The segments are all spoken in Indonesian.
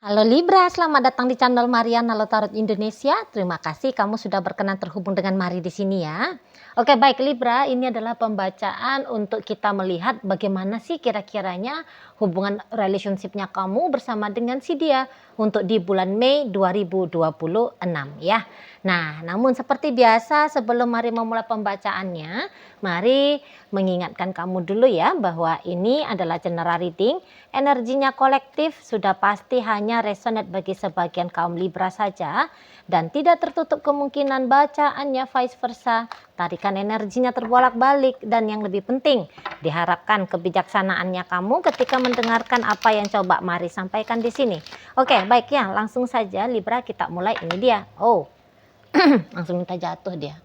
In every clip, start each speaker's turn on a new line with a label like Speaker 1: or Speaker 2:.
Speaker 1: Halo Libra, selamat datang di channel Mariana Tarot Indonesia. Terima kasih kamu sudah berkenan terhubung dengan Mari di sini ya. Oke, baik Libra, ini adalah pembacaan untuk kita melihat bagaimana sih kira-kiranya hubungan relationship-nya kamu bersama dengan si dia untuk di bulan Mei 2026 ya. Nah, namun seperti biasa sebelum Mari memulai pembacaannya, Mari mengingatkan kamu dulu ya bahwa ini adalah general reading. Energinya kolektif sudah pasti hanya resonate bagi sebagian kaum Libra saja dan tidak tertutup kemungkinan bacaannya vice versa. Tarikan energinya terbolak-balik dan yang lebih penting diharapkan kebijaksanaannya kamu ketika mendengarkan apa yang coba Mari sampaikan di sini. Oke, baik ya, langsung saja Libra kita mulai. Ini dia. Oh, langsung minta jatuh dia.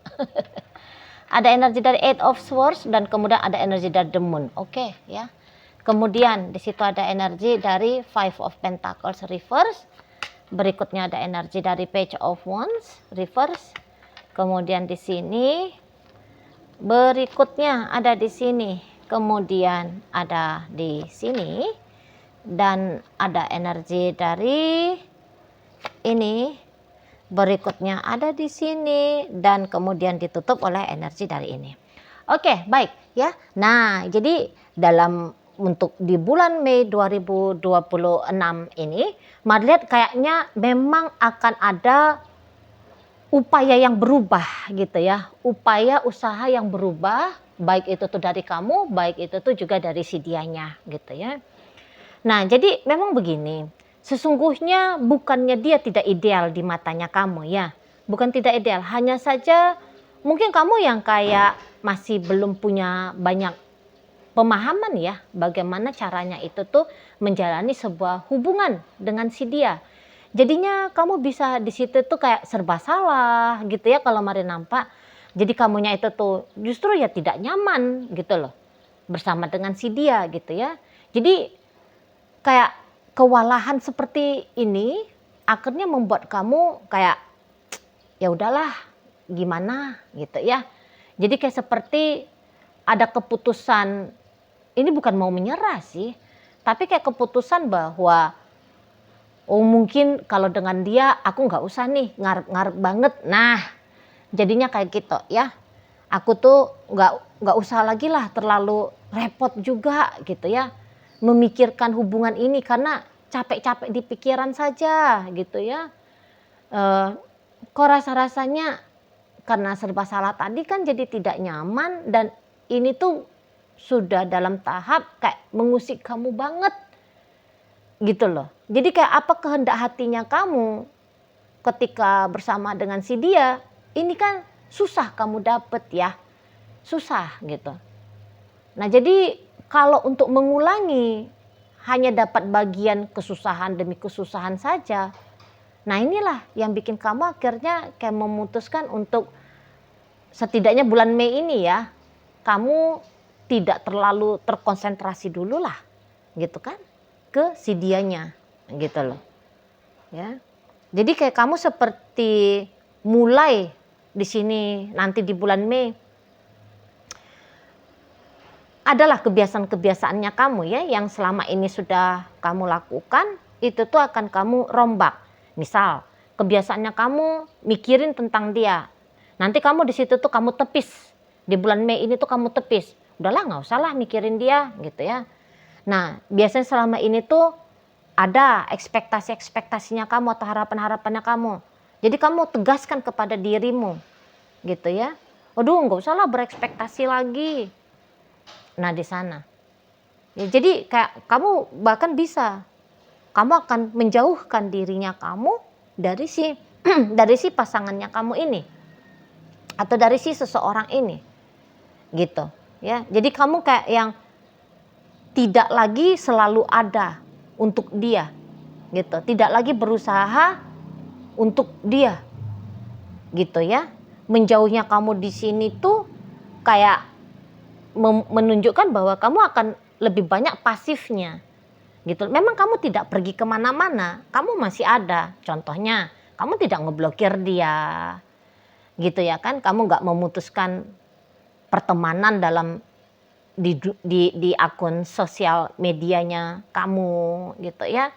Speaker 1: Ada energi dari Eight of Swords dan kemudian ada energi dari The Moon. Oke, ya. Kemudian di situ ada energi dari Five of Pentacles reverse. Berikutnya ada energi dari Page of Wands reverse. Kemudian di sini berikutnya ada di sini. Kemudian ada di sini dan ada energi dari ini. Berikutnya ada di sini dan kemudian ditutup oleh energi dari ini. Oke, baik ya. Nah, jadi dalam untuk di bulan Mei 2026 ini, Mari lihat kayaknya memang akan ada upaya yang berubah gitu ya. Upaya usaha yang berubah, baik itu tuh dari kamu, baik itu tuh juga dari si dianya gitu ya. Nah, jadi memang begini, sesungguhnya bukannya dia tidak ideal di matanya kamu ya. Bukan tidak ideal, hanya saja mungkin kamu yang kayak masih belum punya banyak pemahaman ya bagaimana caranya itu tuh menjalani sebuah hubungan dengan si dia. Jadinya kamu bisa di situ tuh kayak serba salah gitu ya kalau Mari nampak. Jadi kamunya itu tuh justru ya tidak nyaman gitu loh bersama dengan si dia gitu ya. Jadi kayak kewalahan seperti ini akhirnya membuat kamu kayak ya udahlah gimana gitu ya. Jadi kayak seperti ada keputusan, ini bukan mau menyerah sih, tapi kayak keputusan bahwa oh mungkin kalau dengan dia aku nggak usah nih ngarep-ngarep banget. Nah jadinya kayak gitu ya. Aku tuh nggak usah lagi lah terlalu repot juga gitu ya memikirkan hubungan ini karena capek-capek di pikiran saja gitu ya. Kok rasa-rasanya karena serba salah tadi kan jadi tidak nyaman dan ini tuh sudah dalam tahap kayak mengusik kamu banget gitu loh. Jadi kayak apa kehendak hatinya kamu ketika bersama dengan si dia, ini kan susah kamu dapet ya, susah gitu. Nah jadi kalau untuk mengulangi hanya dapat bagian kesusahan demi kesusahan saja, nah inilah yang bikin kamu akhirnya kayak memutuskan untuk setidaknya bulan Mei ini ya, kamu tidak terlalu terkonsentrasi dulu lah gitu kan ke si dianya gitu loh ya. Jadi kayak kamu seperti mulai di sini nanti di bulan Mei adalah kebiasaan-kebiasaannya kamu ya yang selama ini sudah kamu lakukan itu tuh akan kamu rombak. Misal kebiasaannya kamu mikirin tentang dia. Nanti kamu di situ tuh kamu tepis. Di bulan Mei ini tuh kamu tepis. Udahlah nggak usah lah mikirin dia gitu ya. Nah biasanya selama ini tuh ada ekspektasi-ekspektasinya kamu atau harapan-harapannya kamu. Jadi kamu tegaskan kepada dirimu gitu ya. Aduh nggak usah lah berekspektasi lagi. Nah di sana, ya, jadi kayak kamu bahkan bisa, kamu akan menjauhkan dirinya kamu dari si dari si pasangannya kamu ini, atau dari si seseorang ini, gitu, ya. Jadi kamu kayak yang tidak lagi selalu ada untuk dia, gitu, tidak lagi berusaha untuk dia, gitu ya. Menjauhnya kamu di sini tuh kayak menunjukkan bahwa kamu akan lebih banyak pasifnya gitu. Memang kamu tidak pergi kemana-mana, kamu masih ada. Contohnya kamu tidak ngeblokir dia gitu ya kan, kamu nggak memutuskan pertemanan dalam di akun sosial medianya kamu gitu ya.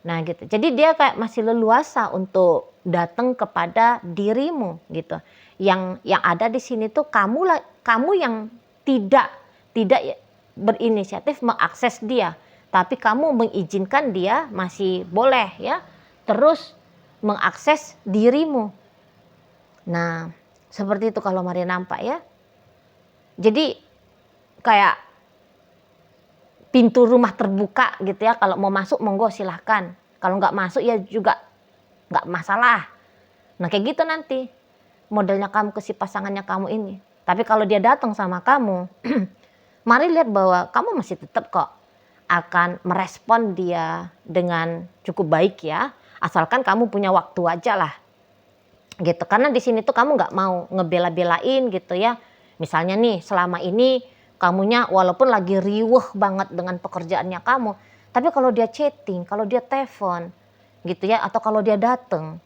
Speaker 1: Nah gitu. Jadi dia kayak masih leluasa untuk datang kepada dirimu gitu. Yang ada di sini tuh kamu yang tidak berinisiatif mengakses dia, tapi kamu mengizinkan dia masih boleh ya terus mengakses dirimu. Nah, seperti itu kalau Mari nampak ya. Jadi kayak pintu rumah terbuka gitu ya, kalau mau masuk monggo silahkan, kalau nggak masuk ya juga nggak masalah. Nah kayak gitu nanti modelnya kamu ke si pasangannya kamu ini. Tapi kalau dia datang sama kamu, mari lihat bahwa kamu masih tetap kok akan merespon dia dengan cukup baik ya, asalkan kamu punya waktu aja lah gitu. Karena di sini tuh kamu nggak mau ngebela-belain gitu ya. Misalnya nih selama ini kamunya walaupun lagi riweuh banget dengan pekerjaannya kamu, tapi kalau dia chatting, kalau dia telepon gitu ya, atau kalau dia datang,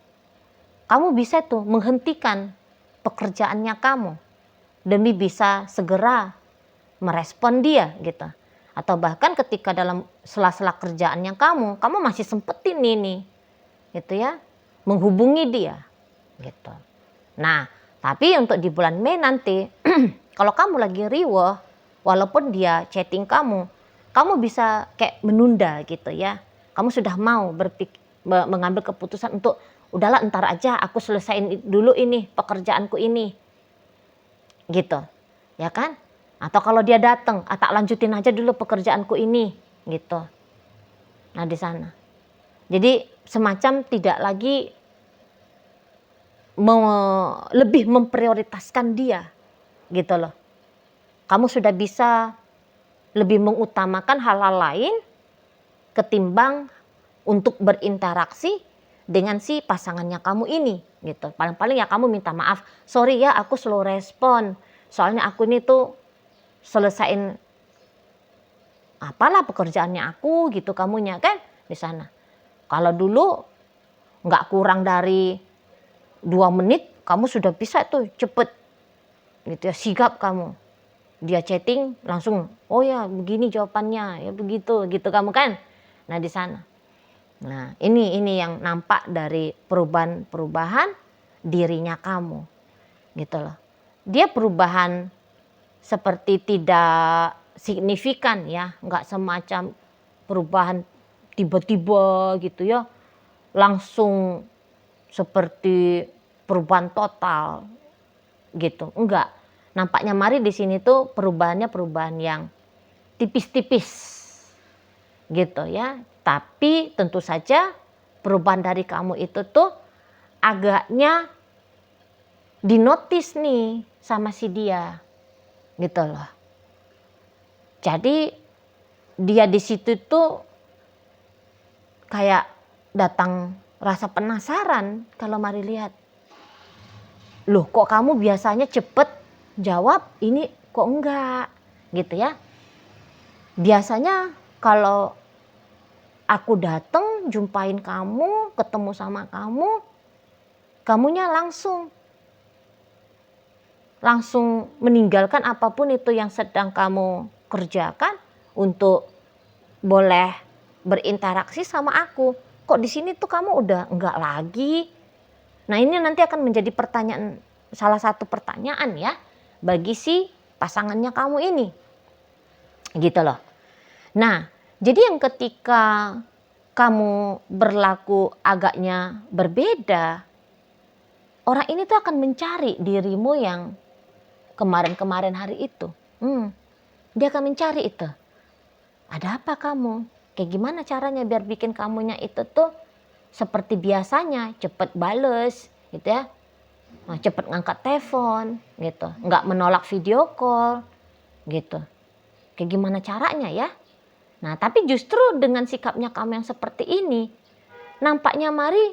Speaker 1: kamu bisa tuh menghentikan pekerjaannya kamu demi bisa segera merespon dia gitu. Atau bahkan ketika dalam sela-sela kerjaannya kamu masih sempetin ini gitu ya, menghubungi dia gitu. Nah, tapi untuk di bulan Mei nanti kalau kamu lagi riweuh, walaupun dia chatting kamu bisa kayak menunda gitu ya. Kamu sudah mau mengambil keputusan untuk udahlah ntar aja aku selesaiin dulu ini pekerjaanku ini. Gitu. Ya kan? Atau kalau dia datang, tak lanjutin aja dulu pekerjaanku ini gitu. Nah, di sana. Jadi semacam tidak lagi lebih memprioritaskan dia gitu loh. Kamu sudah bisa lebih mengutamakan hal-hal lain ketimbang untuk berinteraksi dengan si pasangannya kamu ini gitu. Paling-paling ya kamu minta maaf, sorry ya aku slow respon, soalnya aku ini tuh selesain apalah pekerjaannya aku gitu kamunya kan di sana. Kalau dulu nggak kurang dari 2 menit kamu sudah bisa tuh cepet gitu ya, sigap kamu. Dia chatting langsung, oh ya begini jawabannya, ya begitu gitu kamu kan. Nah di sana. Nah ini yang nampak dari perubahan dirinya kamu gitu loh. Dia perubahan seperti tidak signifikan ya, nggak semacam perubahan tiba-tiba gitu ya, langsung seperti perubahan total gitu, enggak. Nampaknya Mari di sini tuh perubahannya perubahan yang tipis-tipis gitu ya. Tapi tentu saja perubahan dari kamu itu tuh agaknya dinotis nih sama si dia gitu loh. Jadi dia di situ tuh kayak datang rasa penasaran kalau Mari lihat. Loh kok kamu biasanya cepet jawab, ini kok enggak gitu ya. Biasanya kalau aku datang jumpain kamu, ketemu sama kamunya langsung meninggalkan apapun itu yang sedang kamu kerjakan untuk boleh berinteraksi sama aku. Kok di sini tuh kamu udah enggak lagi? Nah ini nanti akan menjadi salah satu pertanyaan ya bagi si pasangannya kamu ini. Gitu loh. Nah jadi yang ketika kamu berlaku agaknya berbeda, orang ini tuh akan mencari dirimu yang kemarin-kemarin hari itu. Dia akan mencari itu. Ada apa kamu? Kayak gimana caranya biar bikin kamunya itu tuh seperti biasanya, cepet bales gitu ya. Cepet ngangkat telepon gitu. Nggak menolak video call gitu. Kayak gimana caranya ya? Nah tapi justru dengan sikapnya kamu yang seperti ini, nampaknya Mari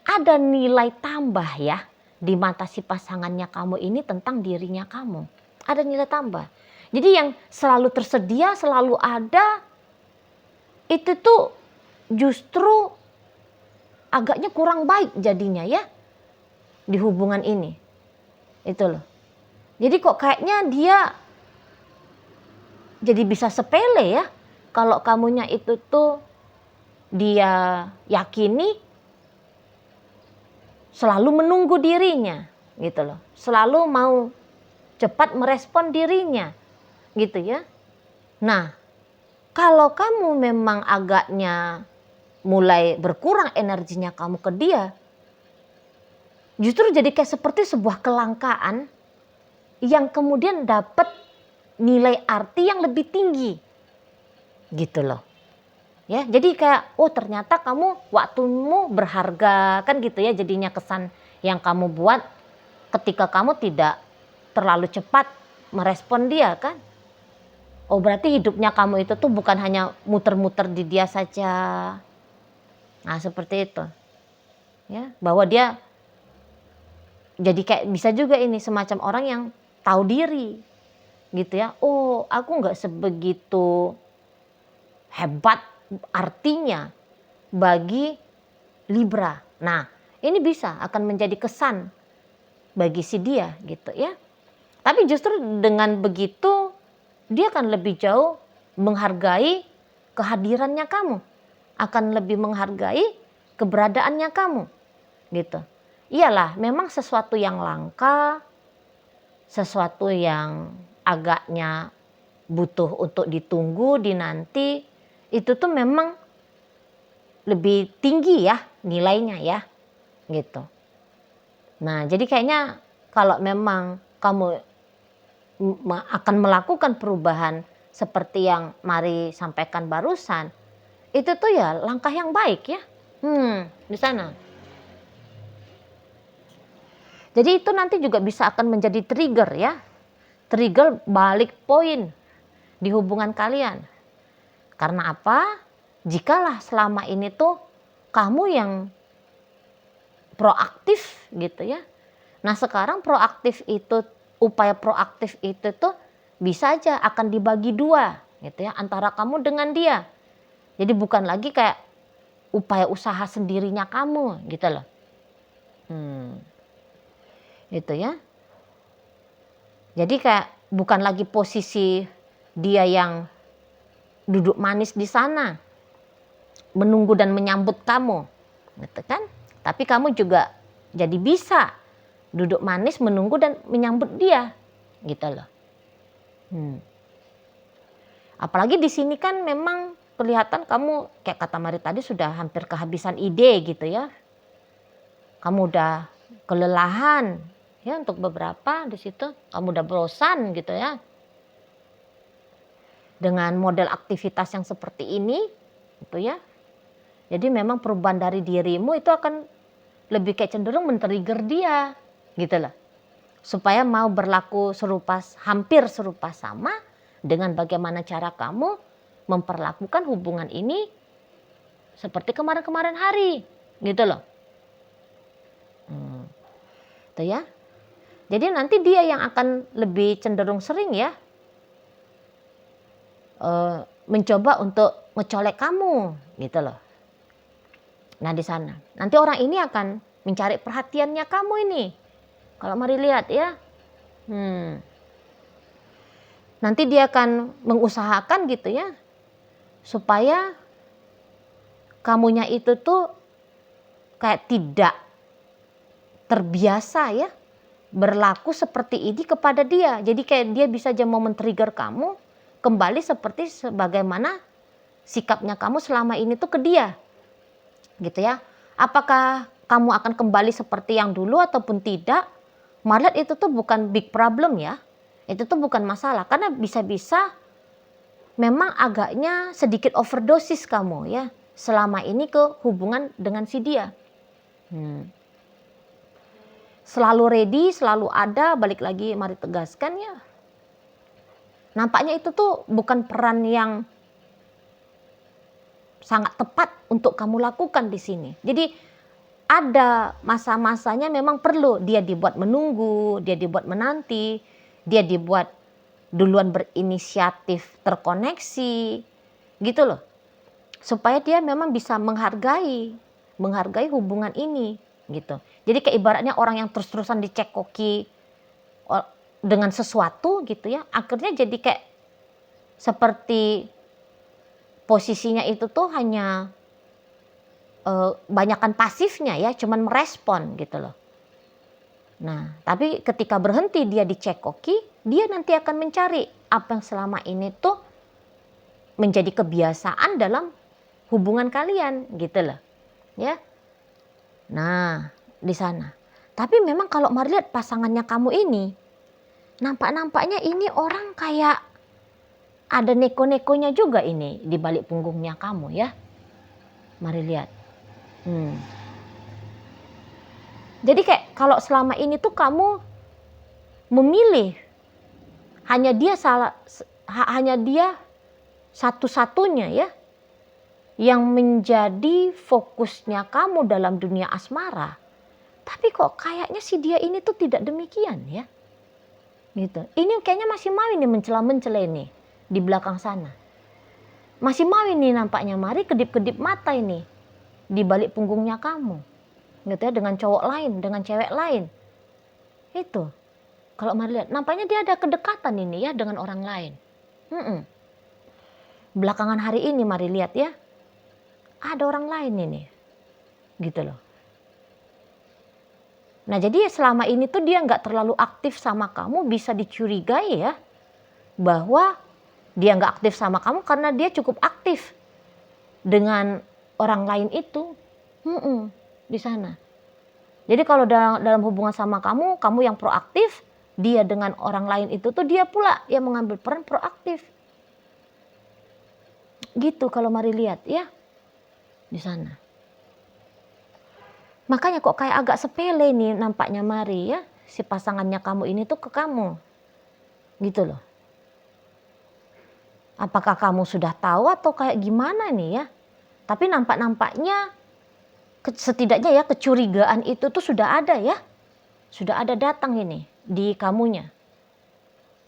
Speaker 1: ada nilai tambah ya di mata si pasangannya kamu ini tentang dirinya kamu. Ada nilai tambah. Jadi yang selalu tersedia, selalu ada, itu tuh justru agaknya kurang baik jadinya ya di hubungan ini. Itu loh. Jadi kok kayaknya dia jadi bisa sepele ya kalau kamunya itu tuh dia yakini selalu menunggu dirinya gitu loh. Selalu mau cepat merespon dirinya gitu ya. Nah, kalau kamu memang agaknya mulai berkurang energinya kamu ke dia, justru jadi kayak seperti sebuah kelangkaan yang kemudian dapat nilai arti yang lebih tinggi gitu loh. Ya, jadi kayak ternyata kamu waktumu berharga kan gitu ya, jadinya kesan yang kamu buat ketika kamu tidak terlalu cepat merespon dia kan. Berarti hidupnya kamu itu tuh bukan hanya muter-muter di dia saja. Nah, seperti itu. Ya, bahwa dia jadi kayak bisa juga ini semacam orang yang tahu diri. Gitu ya. Aku nggak sebegitu hebat artinya bagi Libra. Nah, ini bisa akan menjadi kesan bagi si dia gitu ya. Tapi justru dengan begitu dia akan lebih jauh menghargai kehadirannya kamu, akan lebih menghargai keberadaannya kamu gitu. Iyalah, memang sesuatu yang langka, sesuatu yang agaknya butuh untuk ditunggu, dinanti, itu tuh memang lebih tinggi ya nilainya ya gitu. Nah, jadi kayaknya kalau memang kamu akan melakukan perubahan seperti yang Mari sampaikan barusan, itu tuh ya langkah yang baik ya. Di sana. Jadi itu nanti juga bisa akan menjadi trigger ya. Trigger balik poin di hubungan kalian. Karena apa? Jikalah selama ini tuh kamu yang proaktif gitu ya. Nah, sekarang upaya proaktif itu tuh bisa aja akan dibagi dua gitu ya, antara kamu dengan dia. Jadi bukan lagi kayak upaya usaha sendirinya kamu gitu loh. Itu ya. Jadi kayak bukan lagi posisi dia yang duduk manis di sana, menunggu dan menyambut kamu, gitu kan? Tapi kamu juga jadi bisa duduk manis, menunggu dan menyambut dia, gitu loh. Apalagi di sini kan memang kelihatan kamu kayak kata Mari tadi sudah hampir kehabisan ide gitu ya. Kamu udah kelelahan ya untuk beberapa di situ, kamu udah bosan gitu ya. Dengan model aktivitas yang seperti ini, gitu ya. Jadi memang perubahan dari dirimu itu akan lebih kayak cenderung men-trigger dia, gitu loh. Supaya mau berlaku hampir serupa sama dengan bagaimana cara kamu memperlakukan hubungan ini seperti kemarin-kemarin hari, gitu loh. Itu ya. Jadi nanti dia yang akan lebih cenderung sering ya mencoba untuk ngecolek kamu, gitu loh. Nah, di sana nanti orang ini akan mencari perhatiannya kamu ini. Kalau Mari lihat ya, nanti dia akan mengusahakan gitu ya, supaya kamunya itu tuh kayak tidak terbiasa ya berlaku seperti ini kepada dia. Jadi kayak dia bisa aja mau men-trigger kamu kembali seperti sebagaimana sikapnya kamu selama ini tuh ke dia. Gitu ya. Apakah kamu akan kembali seperti yang dulu ataupun tidak? Mari lihat itu tuh bukan big problem ya. Itu tuh bukan masalah karena bisa-bisa memang agaknya sedikit overdosis kamu ya selama ini ke hubungan dengan si dia. Selalu ready, selalu ada, balik lagi Mari tegaskan ya. Nampaknya itu tuh bukan peran yang sangat tepat untuk kamu lakukan di sini. Jadi ada masa-masanya memang perlu dia dibuat menunggu, dia dibuat menanti, dia dibuat duluan berinisiatif terkoneksi, gitu loh. Supaya dia memang bisa menghargai hubungan ini, gitu. Jadi kayak ibaratnya orang yang terus-terusan dicekoki dengan sesuatu gitu ya, akhirnya jadi kayak seperti posisinya itu tuh hanya banyakan pasifnya ya, cuman merespon gitu loh. Nah, tapi ketika berhenti dia dicekoki, dia nanti akan mencari apa yang selama ini tuh menjadi kebiasaan dalam hubungan kalian gitu loh. Ya. Nah, di sana. Tapi memang kalau mari lihat pasangannya kamu ini, nampak-nampaknya ini orang kayak ada neko-nekonya juga ini di balik punggungnya kamu ya. Mari lihat. Jadi kayak kalau selama ini tuh kamu memilih hanya dia satu-satunya ya yang menjadi fokusnya kamu dalam dunia asmara. Tapi kok kayaknya si dia ini tuh tidak demikian ya. Gitu. Ini kayaknya masih mau ini mencela-mencela ini di belakang sana. Masih mau ini nampaknya mari kedip-kedip mata ini di balik punggungnya kamu. Gitu ya, dengan cowok lain, dengan cewek lain. Itu. Kalau mari lihat, nampaknya dia ada kedekatan ini ya dengan orang lain. Belakangan hari ini mari lihat ya. Ada orang lain ini. Gitu loh. Nah jadi selama ini tuh dia nggak terlalu aktif sama kamu, bisa dicurigai ya. Bahwa dia nggak aktif sama kamu karena dia cukup aktif dengan orang lain itu. Di sana. Jadi kalau dalam hubungan sama kamu yang proaktif, dia dengan orang lain itu tuh dia pula yang mengambil peran proaktif. Gitu kalau mari lihat ya. Di sana. Makanya kok kayak agak sepele nih nampaknya mari ya. Si pasangannya kamu ini tuh ke kamu. Gitu loh. Apakah kamu sudah tahu atau kayak gimana nih ya. Tapi nampaknya setidaknya ya kecurigaan itu tuh sudah ada ya. Sudah ada datang ini di kamunya.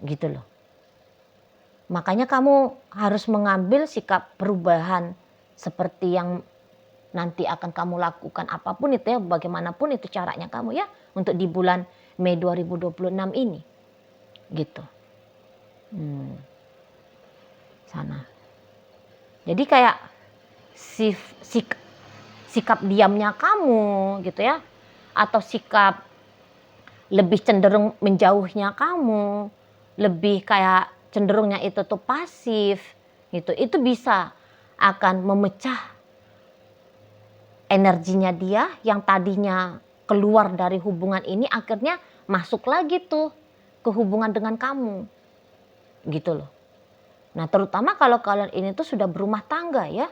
Speaker 1: Gitu loh. Makanya kamu harus mengambil sikap perubahan seperti yang nanti akan kamu lakukan apapun itu ya, bagaimanapun itu caranya kamu ya untuk di bulan Mei 2026 ini. Gitu. Sana. Jadi kayak sikap diamnya kamu gitu ya, atau sikap lebih cenderung menjauhnya kamu, lebih kayak cenderungnya itu tuh pasif gitu, itu bisa akan memecah energinya dia yang tadinya keluar dari hubungan ini, akhirnya masuk lagi tuh ke hubungan dengan kamu gitu loh. Nah terutama kalau kalian ini tuh sudah berumah tangga ya,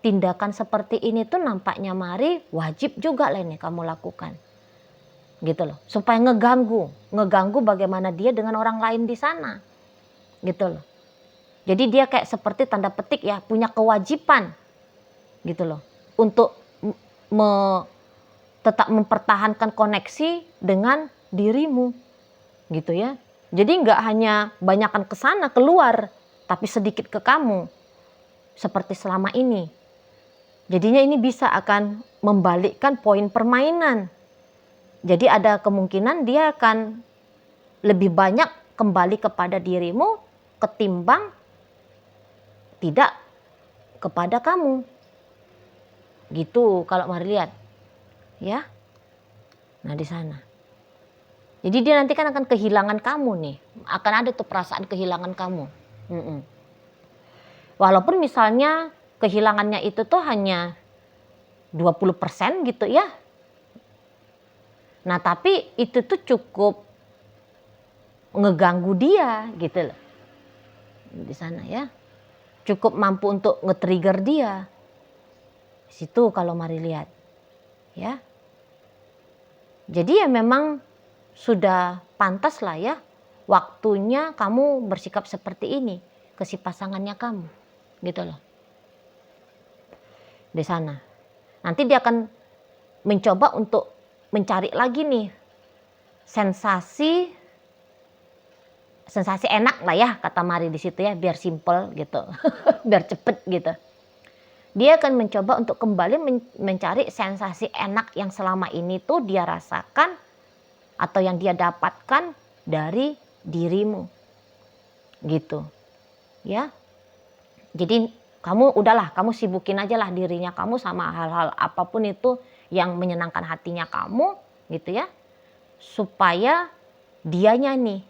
Speaker 1: tindakan seperti ini tuh nampaknya mari wajib juga lah ini kamu lakukan. Gitu loh. Supaya ngeganggu bagaimana dia dengan orang lain di sana. Gitu loh. Jadi dia kayak seperti tanda petik ya, punya kewajiban. Gitu loh. Untuk tetap mempertahankan koneksi dengan dirimu. Gitu ya. Jadi nggak hanya banyakkan ke sana keluar, tapi sedikit ke kamu. Seperti selama ini. Jadinya ini bisa akan membalikkan poin permainan. Jadi ada kemungkinan dia akan lebih banyak kembali kepada dirimu ketimbang tidak kepada kamu. Gitu kalau mari lihat. Ya. Nah di sana. Jadi dia nanti kan akan kehilangan kamu nih. Akan ada tuh perasaan kehilangan kamu. Walaupun misalnya kehilangannya itu tuh hanya 20% gitu ya. Nah tapi itu tuh cukup ngeganggu dia gitu loh. Di sana ya. Cukup mampu untuk nge-trigger dia. Situ kalau mari lihat. Ya. Jadi ya memang sudah pantas lah ya. Waktunya kamu bersikap seperti ini ke si pasangannya kamu. Gitu loh. Di sana. Nanti dia akan mencoba untuk mencari lagi nih sensasi enak lah ya kata Mari di situ ya, biar simple gitu. Biar cepet gitu. Dia akan mencoba untuk kembali mencari sensasi enak yang selama ini tuh dia rasakan atau yang dia dapatkan dari dirimu. Gitu. Ya. Jadi Kamu udahlah, kamu sibukin aja lah dirinya kamu sama hal-hal apapun itu yang menyenangkan hatinya kamu gitu ya. Supaya dianya nih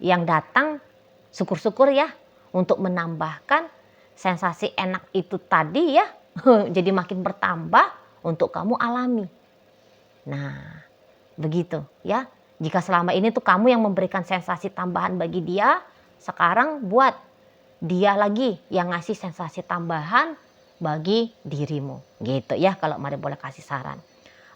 Speaker 1: yang datang syukur-syukur ya untuk menambahkan sensasi enak itu tadi ya jadi makin bertambah untuk kamu alami. Nah, begitu ya. Jika selama ini tuh kamu yang memberikan sensasi tambahan bagi dia, sekarang buat dia lagi yang ngasih sensasi tambahan bagi dirimu. Gitu ya kalau Mari boleh kasih saran.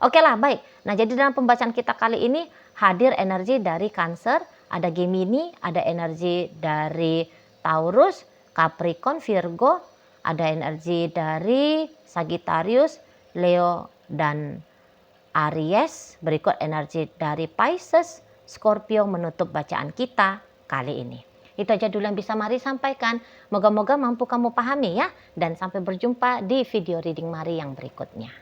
Speaker 1: Oke lah, baik. Nah, jadi dalam pembacaan kita kali ini hadir energi dari Cancer, ada Gemini, ada energi dari Taurus, Capricorn, Virgo, ada energi dari Sagittarius, Leo, dan Aries. Berikut energi dari Pisces, Scorpio menutup bacaan kita kali ini. Itu aja dulu yang bisa Mari sampaikan. Moga-moga mampu kamu pahami ya. Dan sampai berjumpa di video reading Mari yang berikutnya.